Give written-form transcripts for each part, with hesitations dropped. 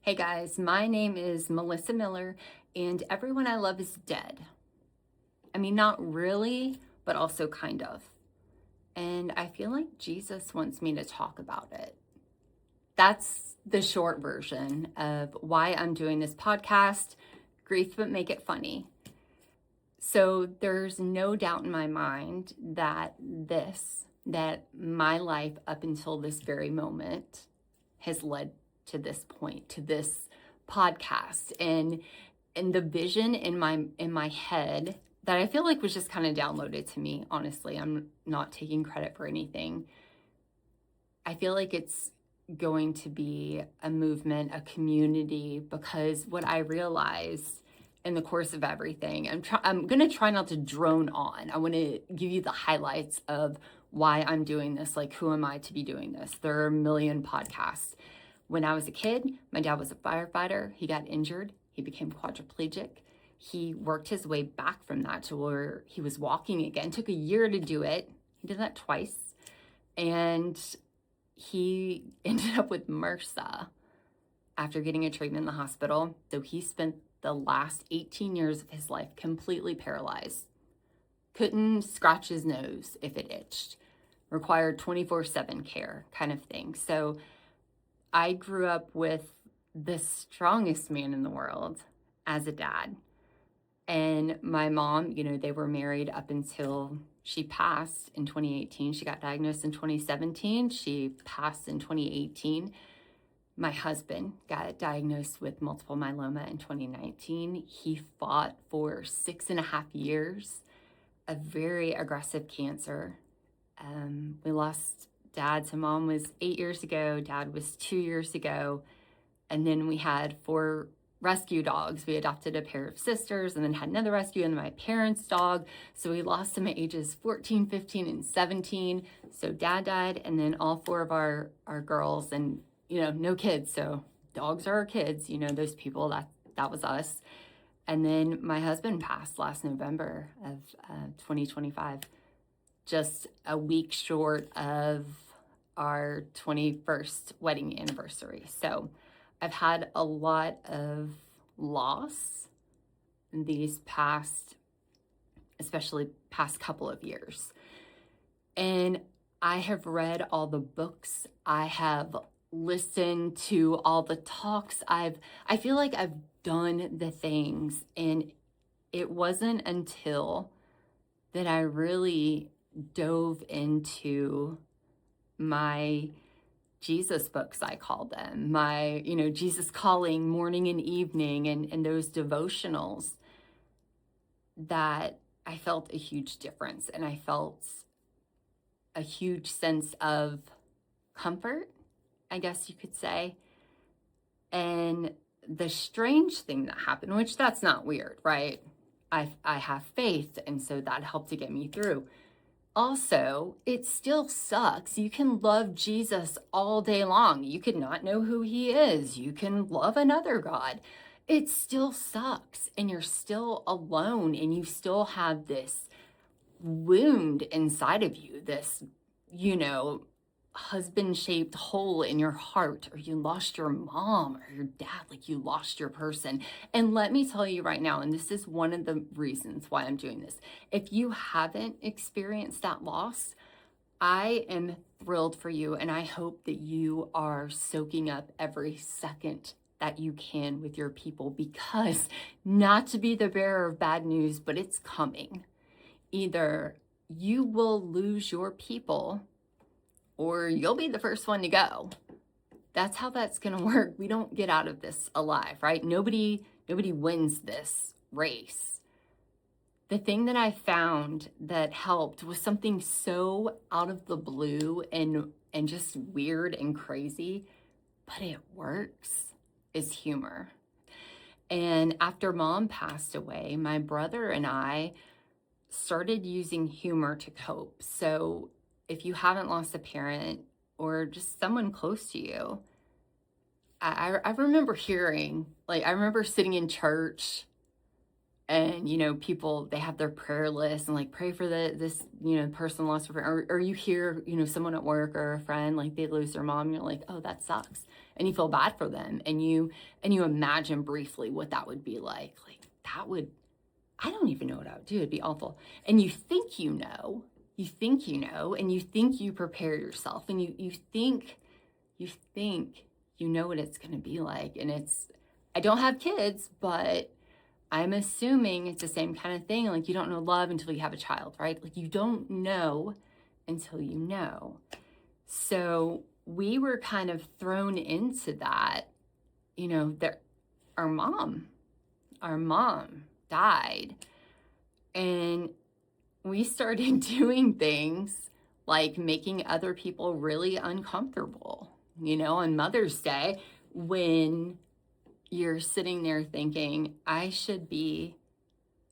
Hey guys, my name is Melissa Miller, and everyone I love is dead. I mean, not really, but also kind of. And I feel like Jesus wants me to talk about it. That's the short version of why I'm doing this podcast, Grief But Make It Funny. So there's no doubt in my mind that my life up until this very moment has led to this point, to this podcast. And the vision in my head that I feel like was just kind of downloaded to me, honestly. I'm not taking credit for anything. I feel like it's going to be a movement, a community, because what I realized in the course of everything, I'm going to try not to drone on. I want to give you the highlights of why I'm doing this. Like, who am I to be doing this? There are a million podcasts. When I was a kid, my dad was a firefighter. He got injured. He became quadriplegic. He worked his way back from that to where he was walking again. It took a year to do it. He did that twice. And he ended up with MRSA after getting a treatment in the hospital. So he spent the last 18 years of his life completely paralyzed. Couldn't scratch his nose if it itched. Required 24/7 care kind of thing. So I grew up with the strongest man in the world as a dad. And my mom, they were married up until she passed in 2018. She got diagnosed in 2017. She passed in 2018. My husband got diagnosed with multiple myeloma in 2019. He fought for 6.5 years, a very aggressive cancer. We lost dad to mom was 8 years ago. Dad was 2 years ago. And then we had 4 rescue dogs. We adopted a pair of sisters and then had another rescue and my parents' dog. So we lost them at ages 14, 15, and 17. So dad died, and then all 4 of our girls, and no kids. So dogs are our kids, those people, that was us. And then my husband passed last November of 2025, just a week short of our 21st wedding anniversary. So I've had a lot of loss these especially past couple of years. And I have read all the books. I have listened to all the talks. I feel like I've done the things. And it wasn't until that I really dove into my Jesus books, I call them, my, Jesus Calling, morning and evening, and those devotionals, that I felt a huge difference. And I felt a huge sense of comfort, I guess you could say. And the strange thing that happened, which that's not weird, right? I have faith, and so that helped to get me through. Also, it still sucks. You can love Jesus all day long. You could not know who he is. You can love another God. It still sucks, and you're still alone, and you still have this wound inside of you, this, husband-shaped hole in your heart, or you lost your mom or your dad, like you lost your person. And let me tell you right now, and this is one of the reasons why I'm doing this, if you haven't experienced that loss, I am thrilled for you, and I hope that you are soaking up every second that you can with your people, because not to be the bearer of bad news, but it's coming. Either you will lose your people, or you'll be the first one to go. That's how that's going to work. We don't get out of this alive, right? Nobody wins this race. The thing that I found that helped was something so out of the blue and just weird and crazy, but it works, is humor. And after mom passed away, my brother and I started using humor to cope. So if you haven't lost a parent or just someone close to you, I remember hearing, I remember sitting in church And, people, they have their prayer list and like pray for this, person lost their friend, or you hear, someone at work or a friend, like they lose their mom, and you're like, oh, that sucks. And you feel bad for them. And you imagine briefly what that would be like. Like that would, I don't even know what I would do. It'd be awful. And you think, and you think you prepare yourself, and you think you know what it's going to be like. And I don't have kids, but I'm assuming it's the same kind of thing. Like you don't know love until you have a child, right? Like you don't know until you know. So we were kind of thrown into that, that our mom died. And we started doing things like making other people really uncomfortable, on Mother's Day, when you're sitting there thinking, I should be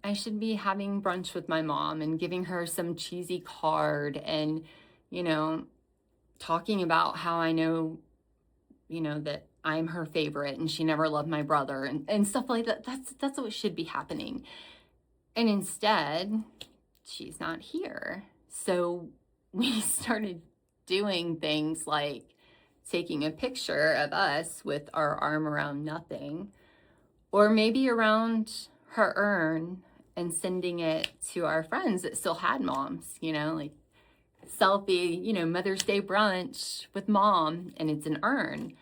having brunch with my mom and giving her some cheesy card and, talking about how I know, that I'm her favorite and she never loved my brother and stuff like that. That's what should be happening. And instead, she's not here. So we started doing things like taking a picture of us with our arm around nothing, or maybe around her urn, and sending it to our friends that still had moms, like selfie, Mother's Day brunch with mom, and it's an urn.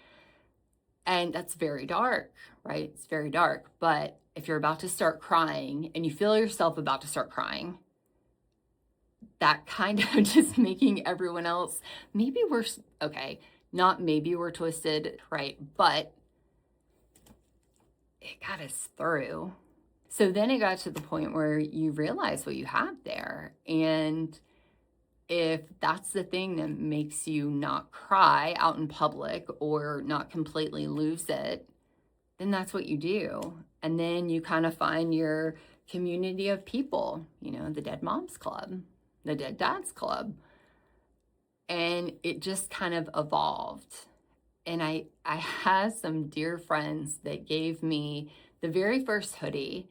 And that's very dark, right? It's very dark. But if you're about to start crying and you feel yourself about to start crying, that kind of just making everyone else, not maybe we're twisted, right? But it got us through. So then it got to the point where you realize what you have there. And if that's the thing that makes you not cry out in public or not completely lose it, then that's what you do. And then you kind of find your community of people, the Dead Moms Club, the Dead Dads Club. And it just kind of evolved. And I had some dear friends that gave me the very first hoodie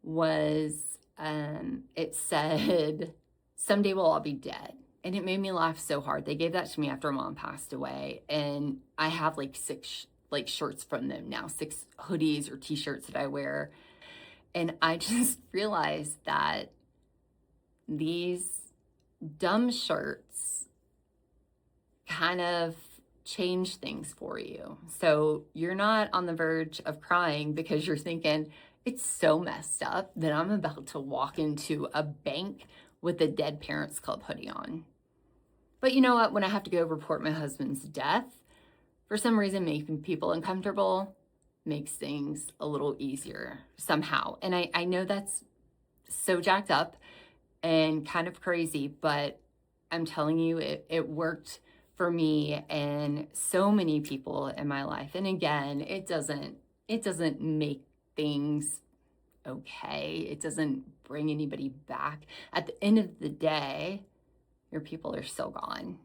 was, it said, someday we'll all be dead. And it made me laugh so hard. They gave that to me after mom passed away. And I have like 6 shirts from them now, 6 hoodies or t-shirts that I wear. And I just realized that these dumb shirts kind of change things for you. So you're not on the verge of crying because you're thinking, it's so messed up that I'm about to walk into a bank with a Dead Parents Club hoodie on. But you know what? When I have to go report my husband's death, for some reason, making people uncomfortable makes things a little easier somehow. And I know that's so jacked up and kind of crazy, but I'm telling you, it worked for me and so many people in my life. And again, it doesn't make things okay. It doesn't bring anybody back. At the end of the day, your people are still gone.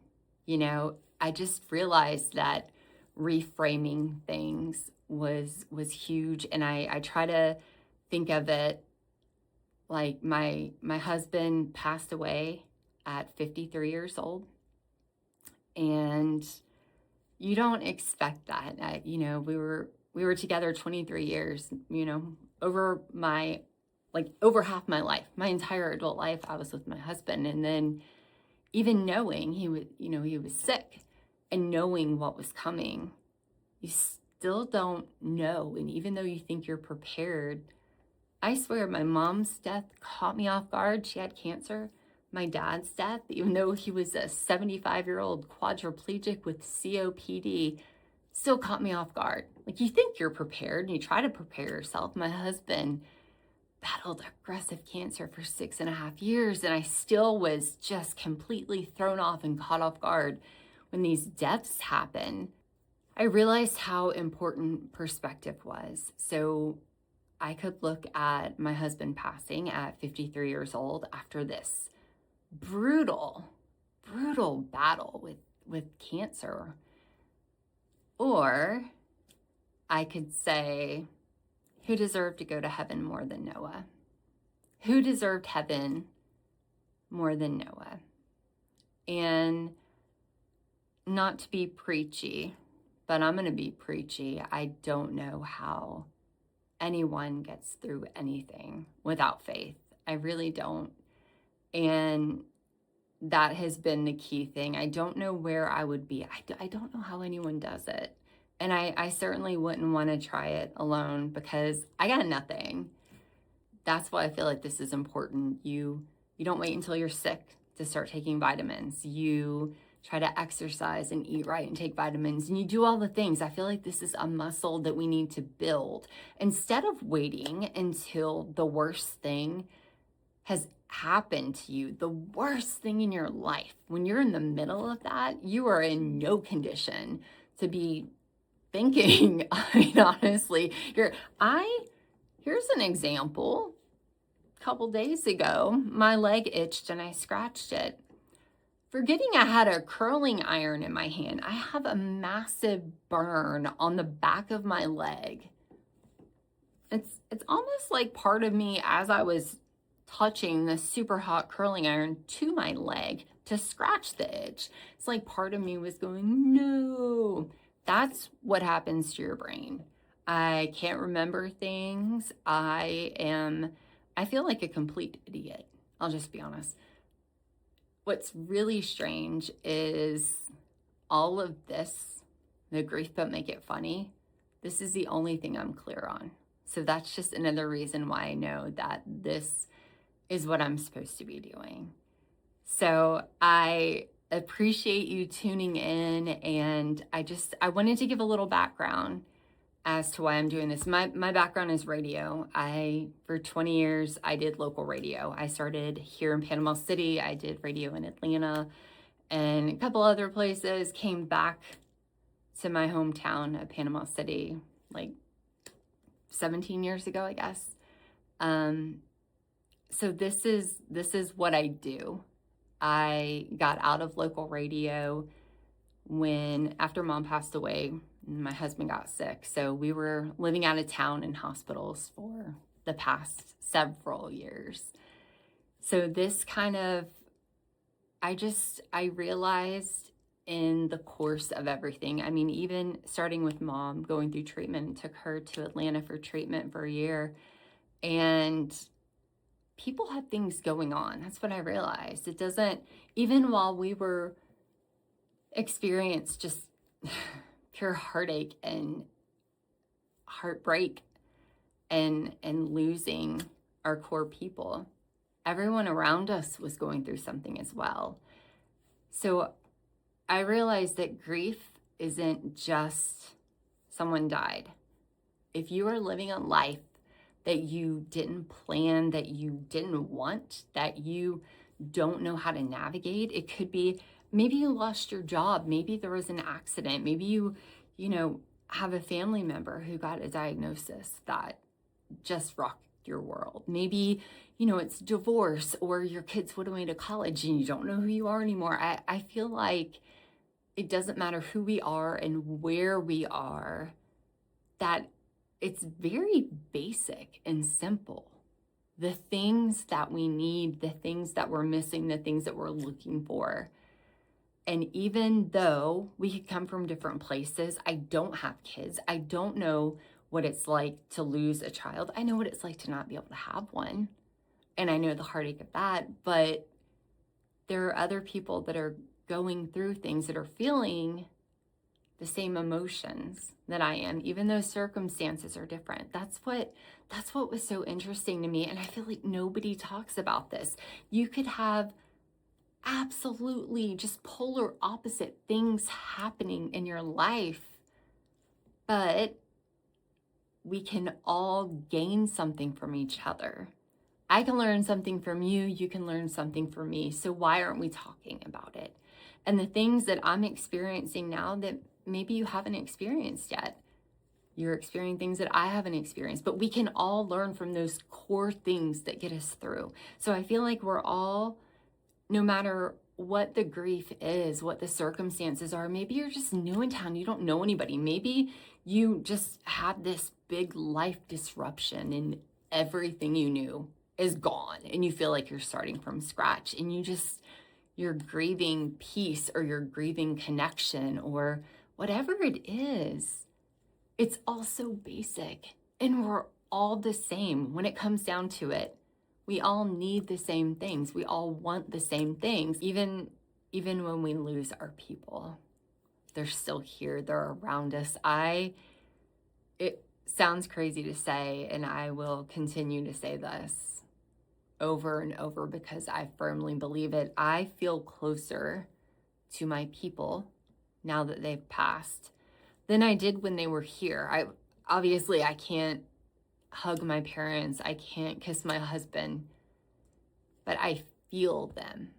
I just realized that reframing things was huge. And I try to think of it like my husband passed away at 53 years old. And you don't expect that. We were together 23 years, over half my life, my entire adult life, I was with my husband. And then even knowing he was sick and knowing what was coming, you still don't know. And even though you think you're prepared, I swear my mom's death caught me off guard. She had cancer. My dad's death, even though he was a 75-year-old quadriplegic with COPD, still caught me off guard. Like, you think you're prepared and you try to prepare yourself. My husband battled aggressive cancer for 6.5 years, and I still was just completely thrown off and caught off guard when these deaths happen. I realized how important perspective was. So I could look at my husband passing at 53 years old after this brutal battle with cancer. Or I could say, who deserved to go to heaven more than Noah? who deserved heaven more than Noah? And not to be preachy, but I'm going to be preachy. I don't know how anyone gets through anything without faith. I really don't. And that has been the key thing. I don't know where I would be. I don't know how anyone does it. And I certainly wouldn't want to try it alone because I got nothing. That's why I feel like this is important. You don't wait until you're sick to start taking vitamins. You try to exercise and eat right and take vitamins, and you do all the things. I feel like this is a muscle that we need to build instead of waiting until the worst thing has happened to you, the worst thing in your life. When you're in the middle of that, you are in no condition to be thinking. I mean, honestly, here's an example. A couple days ago, my leg itched and I scratched it. Forgetting I had a curling iron in my hand, I have a massive burn on the back of my leg. It's almost like part of me, as I was touching the super hot curling iron to my leg to scratch the itch, it's like part of me was going, no. That's what happens to your brain. I can't remember things. I feel like a complete idiot. I'll just be honest. What's really strange is all of this, the grief but make it funny, this is the only thing I'm clear on. So that's just another reason why I know that this is what I'm supposed to be doing. So I appreciate you tuning in, and I wanted to give a little background as to why I'm doing this. My background is radio. For 20 years, I did local radio. I started here in Panama City. I did radio in Atlanta and a couple other places, came back to my hometown of Panama City, like 17 years ago, I guess. So this is what I do. I got out of local radio after Mom passed away. My husband got sick, so we were living out of town in hospitals for the past several years. So this kind of, I realized in the course of everything, I mean, even starting with Mom going through treatment, took her to Atlanta for treatment for a year, and people had things going on. That's what I realized. It doesn't, even while we were experienced just pure heartache and heartbreak and losing our core people, everyone around us was going through something as well. So I realized that grief isn't just someone died. If you are living a life that you didn't plan, that you didn't want, that you don't know how to navigate, it could be maybe you lost your job. Maybe there was an accident. Maybe you have a family member who got a diagnosis that just rocked your world. Maybe, it's divorce, or your kids went away to college and you don't know who you are anymore. I feel like it doesn't matter who we are and where we are, that it's very basic and simple. The things that we need, the things that we're missing, the things that we're looking for. And even though we could come from different places, I don't have kids. I don't know what it's like to lose a child. I know what it's like to not be able to have one. And I know the heartache of that. But there are other people that are going through things, that are feeling the same emotions that I am, even though circumstances are different. That's what was so interesting to me. And I feel like nobody talks about this. You could have absolutely just polar opposite things happening in your life, but we can all gain something from each other. I can learn something from you, you can learn something from me. So why aren't we talking about it? And the things that I'm experiencing now that maybe you haven't experienced yet, you're experiencing things that I haven't experienced, but we can all learn from those core things that get us through. So I feel like we're all, no matter what the grief is, what the circumstances are, maybe you're just new in town, you don't know anybody. Maybe you just had this big life disruption and everything you knew is gone and you feel like you're starting from scratch, and you're grieving peace, or you're grieving connection, or whatever it is. It's all so basic, and we're all the same when it comes down to it. We all need the same things. We all want the same things. Even when we lose our people, they're still here. They're around us. It sounds crazy to say, and I will continue to say this over and over because I firmly believe it. I feel closer to my people now that they've passed than I did when they were here. I can't hug my parents. I can't kiss my husband, but I feel them.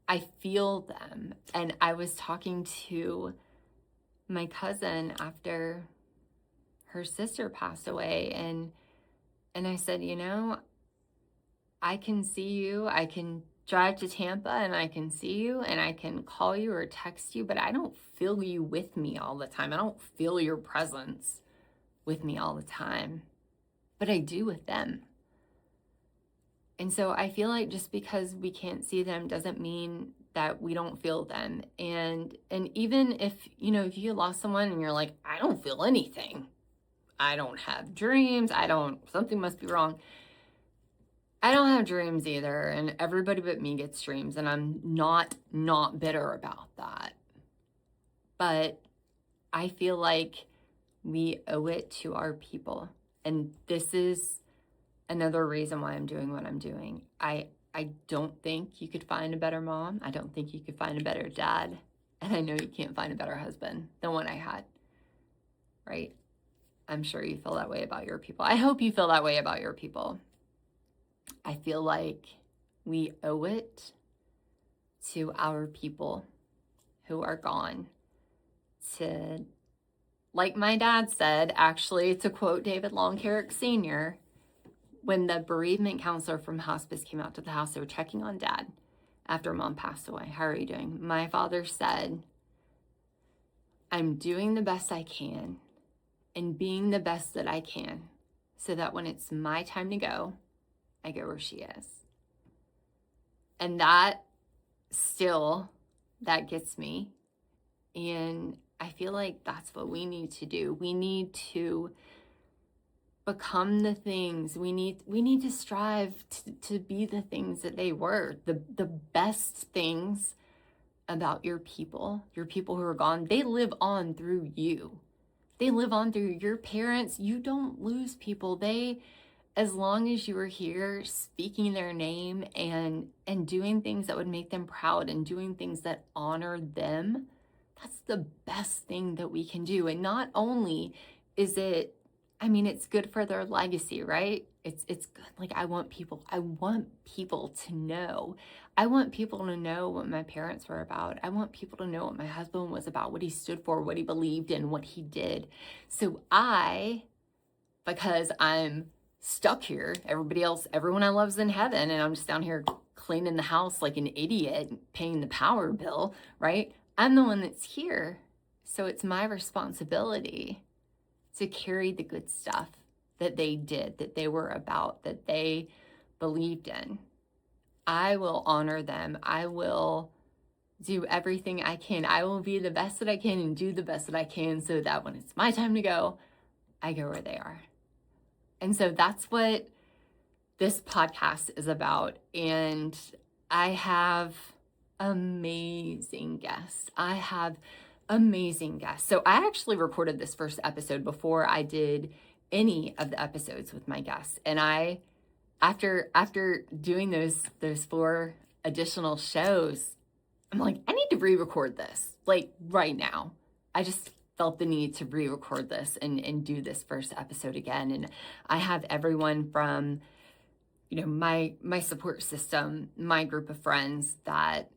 I feel them. And I was talking to my cousin after her sister passed away, and I said, I can see you. I can drive to Tampa and I can see you and I can call you or text you, but I don't feel you with me all the time. I don't feel your presence with me all the time, but I do with them. And so I feel like just because we can't see them doesn't mean that we don't feel them. And even if you lost someone and you're like, I don't feel anything. I don't have dreams. Something must be wrong. I don't have dreams either, and everybody but me gets dreams, and I'm not bitter about that. But I feel like we owe it to our people, and this is another reason why I'm doing what I'm doing. I don't think you could find a better mom. I don't think you could find a better dad, and I know you can't find a better husband than what I had, right? I'm sure you feel that way about your people. I hope you feel that way about your people. I feel like we owe it to our people who are gone to, like my dad said, actually, to quote David Longcarrick Sr., when the bereavement counselor from hospice came out to the house, they were checking on Dad after Mom passed away. How are you doing? My father said, I'm doing the best I can and being the best that I can so that when it's my time to go, I go where she is. And that gets me. And I feel like that's what we need to do. We need to become the things. We need to strive to be the things that they were. The best things about your people who are gone, they live on through you. They live on through your parents. You don't lose people. As long as you are here speaking their name and doing things that would make them proud and doing things that honor them, that's the best thing that we can do. And not only is it, it's good for their legacy, right? It's good. Like, I want people to know. I want people to know what my parents were about. I want people to know what my husband was about, what he stood for, what he believed in, what he did. So because I'm stuck here, everyone I love's in heaven, and I'm just down here cleaning the house like an idiot, paying the power bill, right? I'm the one that's here. So it's my responsibility to carry the good stuff that they did, that they were about, that they believed in. I will honor them. I will do everything I can. I will be the best that I can and do the best that I can so that when it's my time to go, I go where they are. And so that's what this podcast is about. And I have amazing guests. So I actually recorded this first episode before I did any of the episodes with my guests. And after doing those 4 additional shows, I'm like, I need to re-record this, like right now. I just felt the need to re-record this and do this first episode again. And I have everyone from, my support system, my group of friends that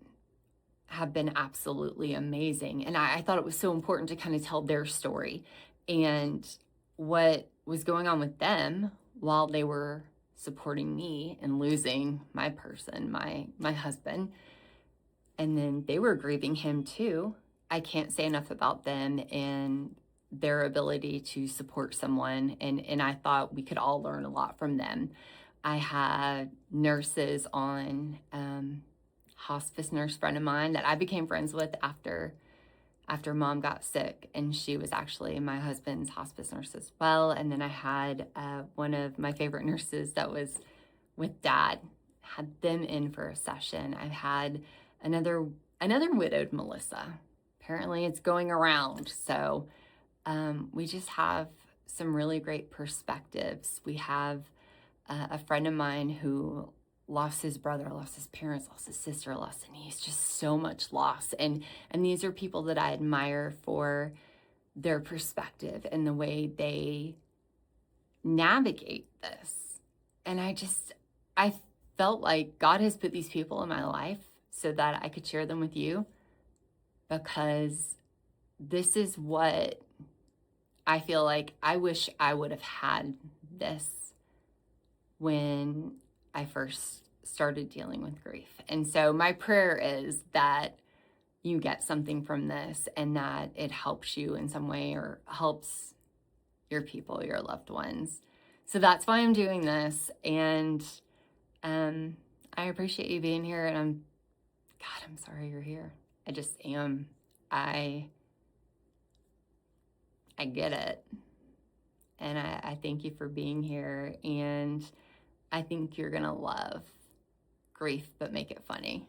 have been absolutely amazing. And I thought it was so important to kind of tell their story and what was going on with them while they were supporting me and losing my person, my husband. And then they were grieving him too. I can't say enough about them and their ability to support someone. And I thought we could all learn a lot from them. I had nurses on, hospice nurse friend of mine that I became friends with after mom got sick, and she was actually my husband's hospice nurse as well. And then I had one of my favorite nurses that was with dad, had them in for a session. I've had another widowed Melissa. Apparently it's going around. So we just have some really great perspectives. We have a friend of mine who lost his brother, lost his parents, lost his sister, lost a niece, just so much loss. And these are people that I admire for their perspective and the way they navigate this. And I felt like God has put these people in my life so that I could share them with you, because this is what I feel like I wish I would have had this when I first started dealing with grief. And so my prayer is that you get something from this and that it helps you in some way or helps your people, your loved ones. So that's why I'm doing this. And I appreciate you being here. And I'm sorry you're here. I just am. I get it. And I thank you for being here. And I think you're going to love grief, but make it funny.